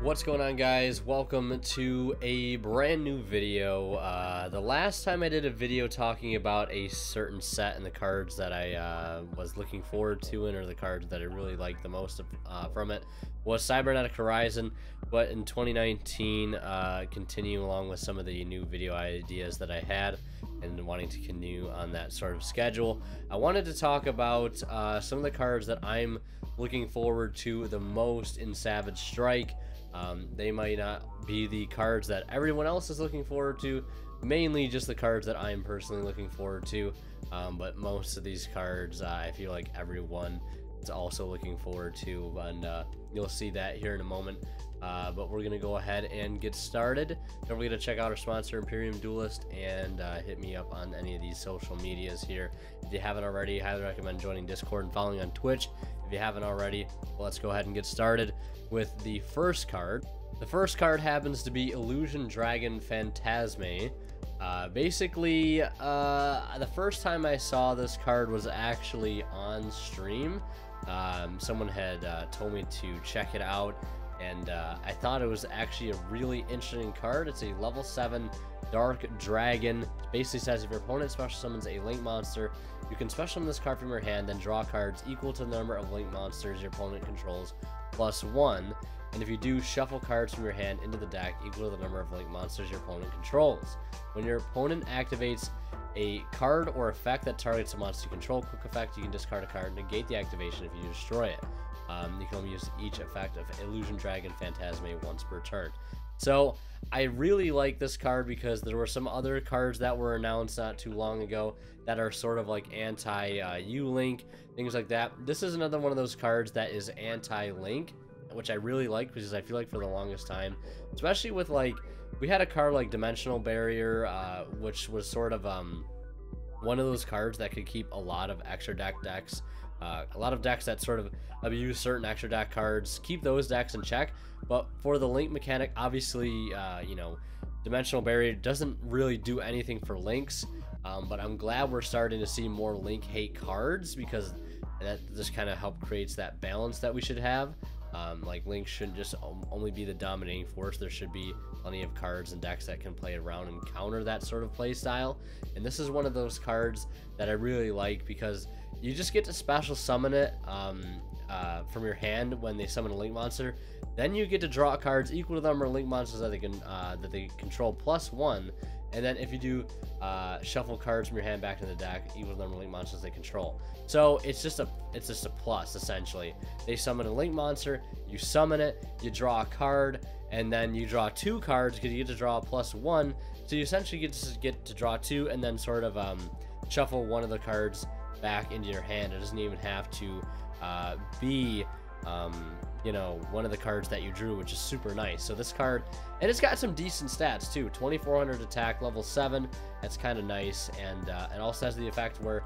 What's going on, guys? Welcome to a brand new video. The last time I did a video talking about a certain set and the cards that I was looking forward to, or the cards that I really liked the most from it, was Cybernetic Horizon. But in 2019, continue along with some of the new video ideas that I had and wanting to continue on that sort of schedule, I wanted to talk about some of the cards that I'm looking forward to the most in Savage Strike. They might not be the cards that everyone else is looking forward to, mainly just the cards that I'm personally looking forward to, but most of these cards I feel like everyone is also looking forward to, and you'll see that here in a moment. But we're gonna go ahead and get started. Don't forget to check out our sponsor, Imperium Duelist, and hit me up on any of these social medias here. If you haven't already, highly recommend joining Discord and following on Twitch. If you haven't already, let's go ahead and get started with the first card. The first card happens to be Illusion Dragon Phantazmay. Basically, the first time I saw this card was actually on stream. Someone had told me to check it out, and I thought it was actually a really interesting card. It's a level 7 Dark Dragon. It basically says if your opponent special summons a Link monster, you can special summon this card from your hand, then draw cards equal to the number of Link monsters your opponent controls +1. And if you do, shuffle cards from your hand into the deck equal to the number of Link monsters your opponent controls. When your opponent activates a card or effect that targets a monster you control, quick effect, you can discard a card and negate the activation if you destroy it. You can only use each effect of Illusion Dragon Phantazmay once per turn. So I really like this card because there were some other cards that were announced not too long ago that are sort of like anti-U-Link, things like that. This is another one of those cards that is anti-Link, which I really like, because I feel like for the longest time, especially with, like, we had a card like Dimensional Barrier, which was sort of one of those cards that could keep a lot of extra decks. A lot of decks that sort of abuse certain extra deck cards, keep those decks in check. But for the Link mechanic, obviously, you know, Dimensional Barrier doesn't really do anything for Links. But I'm glad we're starting to see more Link hate cards, because that just kind of help creates that balance that we should have. Like, Link shouldn't just only be the dominating force. There should be plenty of cards and decks that can play around and counter that sort of play style. And this is one of those cards that I really like, because you just get to special summon it from your hand when they summon a Link monster. Then you get to draw cards equal to the number of Link monsters that they control +1. And then if you do shuffle cards from your hand back to the deck equal to the number of Link monsters they control. So it's just a plus, essentially. They summon a Link monster, you summon it, you draw a card, and then you draw 2 cards because you get to draw +1. So you essentially get to draw 2 and then sort of shuffle one of the cards back into your hand. It doesn't even have to be you know, one of the cards that you drew, which is super nice. So this card, and it's got some decent stats too. 2400 attack, level 7. That's kind of nice. And it also has the effect where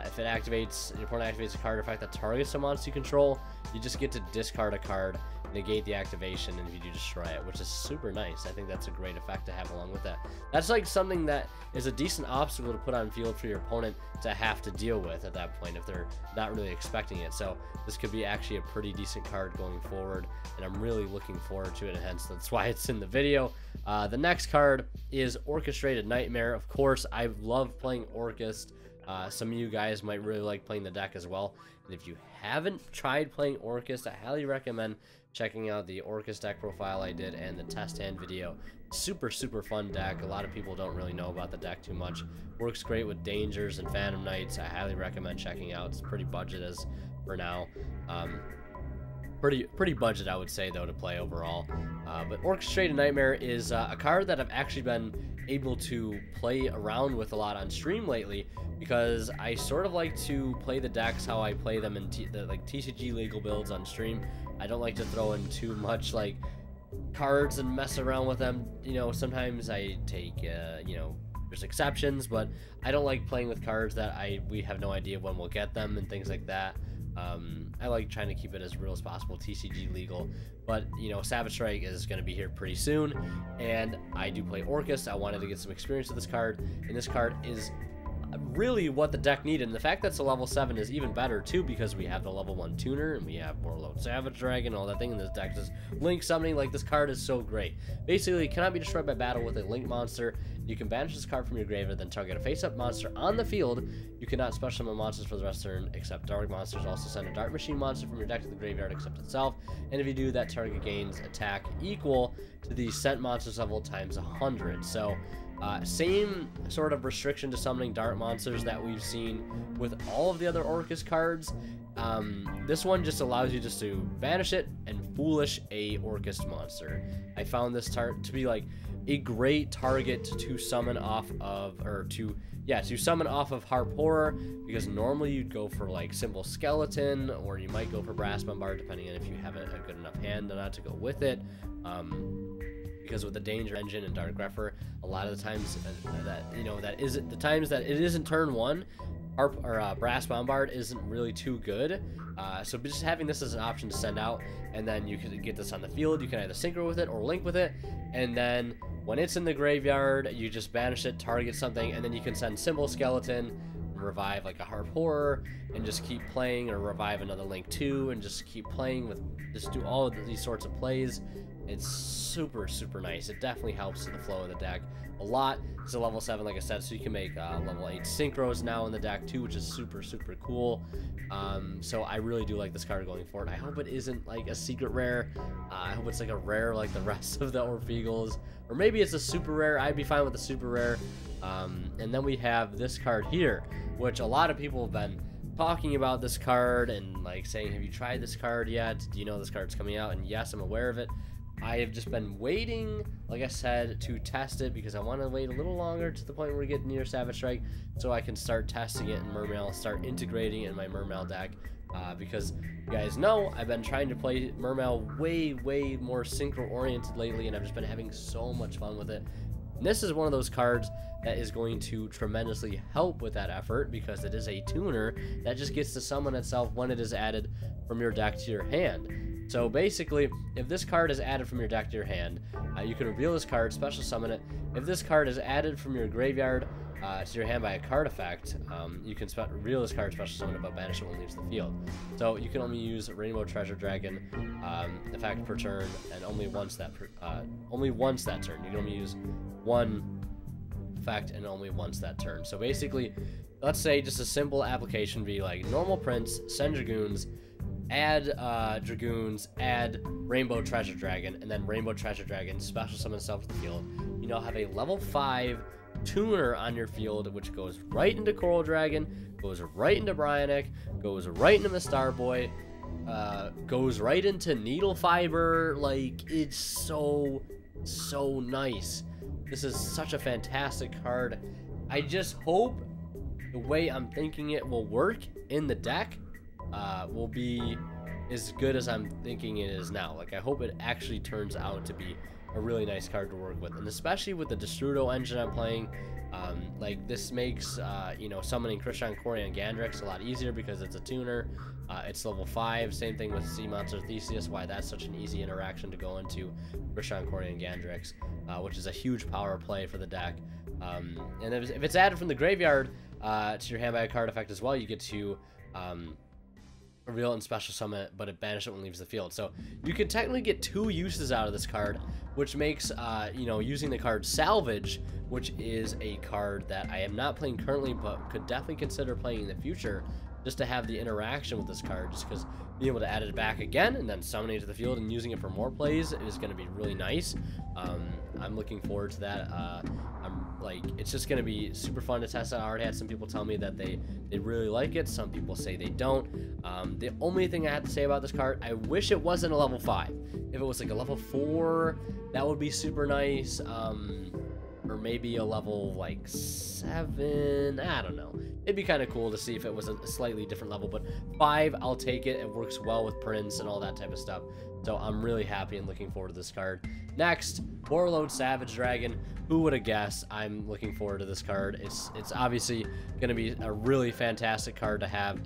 if it activates, your opponent activates a card effect that targets a monster you control, you just get to discard a card, negate the activation, and if you do, destroy it, which is super nice. I think that's a great effect to have along with that. That's like something that is a decent obstacle to put on field for your opponent to have to deal with at that point if they're not really expecting it. So this could be actually a pretty decent card going forward, and I'm really looking forward to it, and hence that's why it's in the video. The next card is Orchestrated Nightmare. Of course, I love playing Orcust. Some of you guys might really like playing the deck as well. And if you haven't tried playing Orcust, I highly recommend checking out the Orcust deck profile I did and the test hand video. Super fun deck. A lot of people don't really know about the deck too much. Works great with Dangers and Phantom Knights. I highly recommend checking out. It's pretty budget as for now. Pretty budget, I would say, though, to play overall. But Orchestrated Nightmare is a card that I've actually been able to play around with a lot on stream lately, because I sort of like to play the decks how I play them in like TCG legal builds on stream. I don't like to throw in too much like cards and mess around with them. You know, sometimes I take you know, there's exceptions, but I don't like playing with cards that we have no idea when we'll get them and things like that. I like trying to keep it as real as possible, TCG legal. But, you know, Savage Strike is going to be here pretty soon, and I do play Orcust. I wanted to get some experience with this card, and this card is really what the deck needed. And the fact that's a level 7 is even better too, because we have the level 1 tuner and we have Borreload Savage Dragon, all that thing in this deck. Just link summoning, like, this card is so great. Basically, it cannot be destroyed by battle with a link monster. You can banish this card from your graveyard, then target a face-up monster on the field. You cannot special summon monsters for the rest of the turn except dark monsters. Also send a Dark Machine monster from your deck to the graveyard except itself. And if you do, that target gains attack equal to the sent monsters level times 100. So same sort of restriction to summoning dark monsters that we've seen with all of the other Orcust cards. This one just allows you just to banish it and foolish a Orcust monster. I found this to be like a great target to summon off of, or to summon off of Harp Horror, because normally you'd go for like Simple Skeleton, or you might go for Brass Bombard, depending on if you have a good enough hand not to go with it. Because with the Danger Engine and Dark Grepher, a lot of the times that it isn't turn 1, Brass Bombard isn't really too good. So just having this as an option to send out, and then you can get this on the field. You can either Synchro with it or Link with it, and then when it's in the graveyard, you just banish it, target something, and then you can send Simple Skeleton, revive like a Harp Horror, and just keep playing, or revive another Link too, and just keep playing with, just do all of these sorts of plays. It's super, super nice. It definitely helps to the flow of the deck a lot. It's a level 7, like I said, so you can make level 8 Synchros now in the deck too, which is super, super cool. So I really do like this card going forward. I hope it isn't like a secret rare. I hope it's like a rare like the rest of the Orfeagles, or maybe it's a super rare. I'd be fine with a super rare. And then we have this card here, which a lot of people have been talking about this card and like saying, have you tried this card yet? Do you know this card's coming out? And yes, I'm aware of it. I have just been waiting, like I said, to test it, because I want to wait a little longer to the point where we get near Savage Strike, so I can start testing it in Mermail, start integrating it in my Mermail deck, because you guys know I've been trying to play Mermail way more synchro oriented lately, and I've just been having so much fun with it. And this is one of those cards that is going to tremendously help with that effort, because it is a tuner that just gets to summon itself when it is added from your deck to your hand. So basically, if this card is added from your deck to your hand, you can reveal this card, special summon it. If this card is added from your graveyard to your hand by a card effect, you can reveal this card, special summon it, but banish it when it leaves the field. So you can only use Rainbow Treasure Dragon effect per turn, and only once that turn. You can only use one effect and only once that turn. So basically, let's say just a simple application be like normal Prince, send Dragoons, add Dragoons, add Rainbow Treasure Dragon, and then Rainbow Treasure Dragon special summon itself to the field. You now have a level 5 tuner on your field, which goes right into Coral Dragon, goes right into Bryonic, goes right into Mistar Boy, goes right into Needle Fiber. Like, it's so nice. This is such a fantastic card. I just hope the way I'm thinking it will work in the deck will be as good as I'm thinking it is now. Like, I hope it actually turns out to be a really nice card to work with, and especially with the Destrudo engine I'm playing, like this makes summoning Krishan Corian Gandrix a lot easier because it's a tuner. It's level 5. Same thing with Sea Monster Theseus, why that's such an easy interaction to go into Krishan Corian Gandrix, which is a huge power play for the deck. And if it's added from the graveyard to your hand by a card effect as well, you get to reveal it and special summon it, but it banishes it when it leaves the field. So you can technically get 2 uses out of this card, which makes using the card Salvage, which is a card that I am not playing currently but could definitely consider playing in the future, just to have the interaction with this card, just because being able to add it back again and then summoning it to the field and using it for more plays is going to be really nice. I'm looking forward to that. It's just going to be super fun to test out. I already had some people tell me that they really like it. Some people say they don't. The only thing I have to say about this card, I wish it wasn't a level 5. If it was like a level 4, that would be super nice. Or maybe a level like 7. I don't know. It'd be kind of cool to see if it was a slightly different level, but 5, I'll take it. It works well with Prince and all that type of stuff. So I'm really happy and looking forward to this card. Next, Borreload Savage Dragon. Who would have guessed? I'm looking forward to this card. It's obviously going to be a really fantastic card to have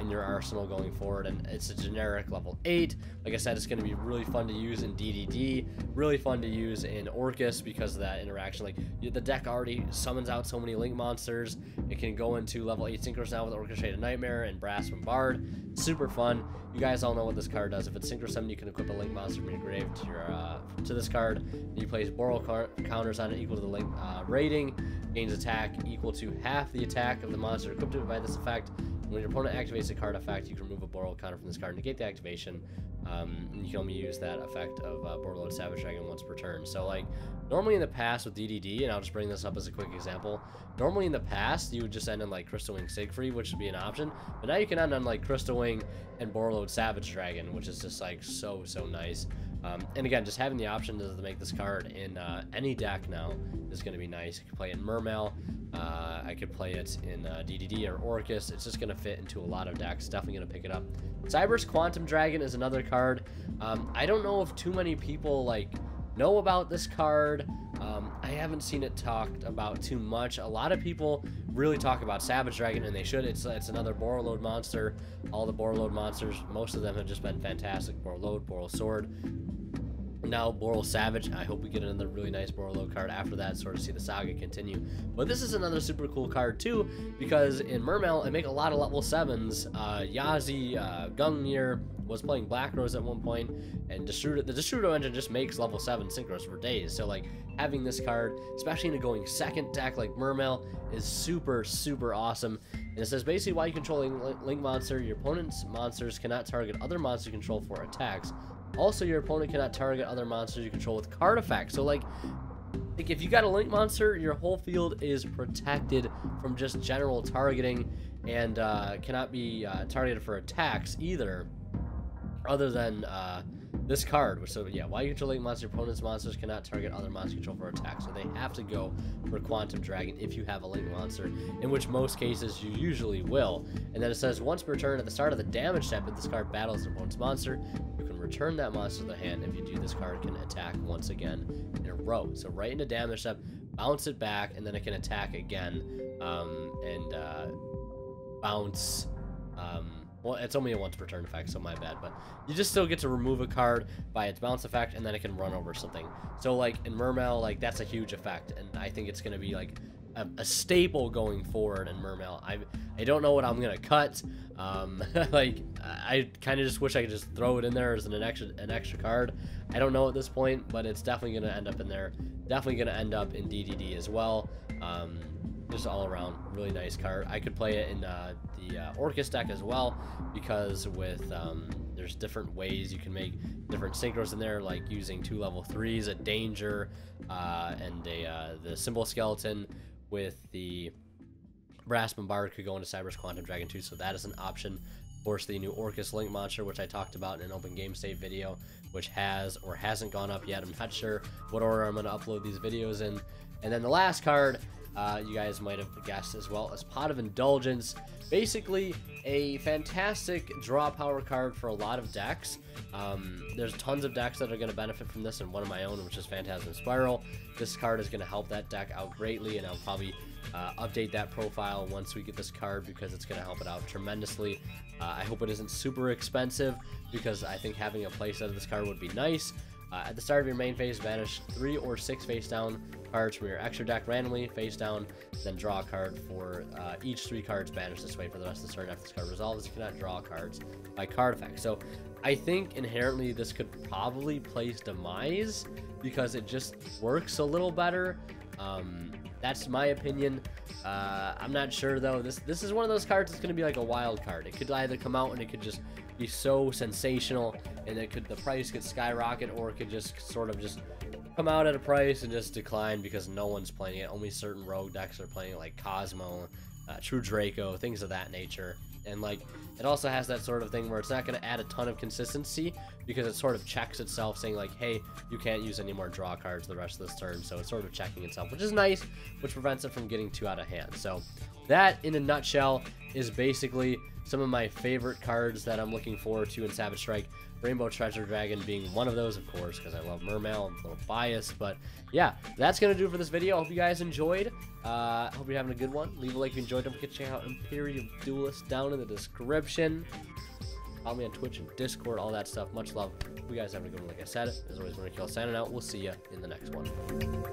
in your arsenal going forward, and it's a generic level 8. Like I said, it's going to be really fun to use in DDD, really fun to use in Orcust because of that interaction. Like, the deck already summons out so many link monsters. It can go into level 8 Synchros now with Orchestrated Nightmare and Brass Bombard. Super fun. You guys all know what this card does. If it's Synchro 7, you can equip a link monster from your grave to your to this card. And you place Borreload counters on it equal to the link rating. Gains attack equal to half the attack of the monster equipped by this effect. When your opponent activates a card effect, you can remove a Borreload counter from this card, negate the activation, and you can only use that effect of Borreload Savage Dragon once per turn. So, like, normally in the past with DDD, and I'll just bring this up as a quick example, normally in the past, you would just end on, like, Crystal Wing Siegfried, which would be an option, but now you can end on, like, Crystal Wing and Borreload Savage Dragon, which is just, like, so nice. And again, just having the option to make this card in any deck now is going to be nice. You can play it in Mermail. I could play it in DDD or Orcust. It's just going to fit into a lot of decks. Definitely going to pick it up. Cyberse Quantum Dragon is another card. I don't know if too many people like know about this card. I haven't seen it talked about too much. A lot of people really talk about Savage Dragon, and they should. It's another Borreload monster. All the Borreload monsters, most of them have just been fantastic. Borreload, Borreload Sword. Now Borreload Savage. I hope we get another really nice Borreload card after that, sort of see the saga continue. But this is another super cool card too, because in Mermail I make a lot of level 7s. Yazi, Gungnir was playing Black Rose at one point, and the Destrudo engine just makes level 7 synchros for days. So like having this card, especially in a going second deck like Mermail, is super awesome. And it says basically while you control a link monster, your opponent's monsters cannot target other monsters you control for attacks. Also, your opponent cannot target other monsters you control with card effects. So, like if you got a link monster, your whole field is protected from just general targeting, and cannot be targeted for attacks either, other than this card. So yeah, while you control link monster, your opponent's monsters cannot target other monsters you control for attacks. So they have to go for Quantum Dragon if you have a link monster, in which most cases you usually will. And then it says once per turn at the start of the damage step, if this card battles an opponent's monster, you can return that monster to the hand. If you do, this card can attack once again in a row. So right into damage step, bounce it back, and then it can attack again, and bounce. Well, it's only a once per turn effect, so my bad, but you just still get to remove a card by its bounce effect, and then it can run over something. So like in Mermail, like that's a huge effect, and I think it's going to be like a staple going forward in Mermail. I don't know what I'm going to cut. Like I kind of just wish I could just throw it in there as an extra card. I don't know at this point, but it's definitely going to end up in there. Definitely going to end up in DDD as well. Just all around really nice card. I could play it in the Orcust deck as well, because with there's different ways you can make different synchros in there, like using 2 level 3s, a danger, and the symbol skeleton with the Brass Bombard could go into Cyberse Quantum Dragon too, so that is an option. Of course, the new Orcust Link monster, which I talked about in an open game state video, which has or hasn't gone up yet. I'm not sure what order I'm going to upload these videos in. And then the last card, you guys might have guessed as well, as Pot of Indulgence. Basically a fantastic draw power card for a lot of decks. There's tons of decks that are going to benefit from this, and one of my own, which is Phantazmay Spiral. This card is going to help that deck out greatly, and I'll probably update that profile once we get this card, because it's going to help it out tremendously. I hope it isn't super expensive, because I think having a playset of this card would be nice. At the start of your main phase, banish 3 or 6 face down cards from your extra deck randomly face down, then draw a card for each 3 cards banished this way for the rest of the turn. After this card resolves, you cannot draw cards by card effect. So I think inherently this could probably place Demise, because it just works a little better. That's my opinion. I'm not sure though. This is one of those cards that's going to be like a wild card. It could either come out and it could just be so sensational, and the price could skyrocket, or it could just sort of just come out at a price and just decline because no one's playing it. Only certain rogue decks are playing it, like Cosmo, True Draco, things of that nature. And like it also has that sort of thing where it's not going to add a ton of consistency, because it sort of checks itself, saying like, hey, you can't use any more draw cards the rest of this turn. So it's sort of checking itself, which is nice, which prevents it from getting too out of hand. So that, in a nutshell, is basically some of my favorite cards that I'm looking forward to in Savage Strike. Rainbow Treasure Dragon being one of those, of course, because I love Mermail. I'm a little biased, but yeah, that's going to do it for this video. I hope you guys enjoyed. Hope you're having a good one. Leave a like if you enjoyed. Don't forget to check out Imperial Duelist down in the description. Follow me on Twitch and Discord, all that stuff. Much love. Hope you guys having a good one. Like I said, as always, Mermail signing out. We'll see you in the next one.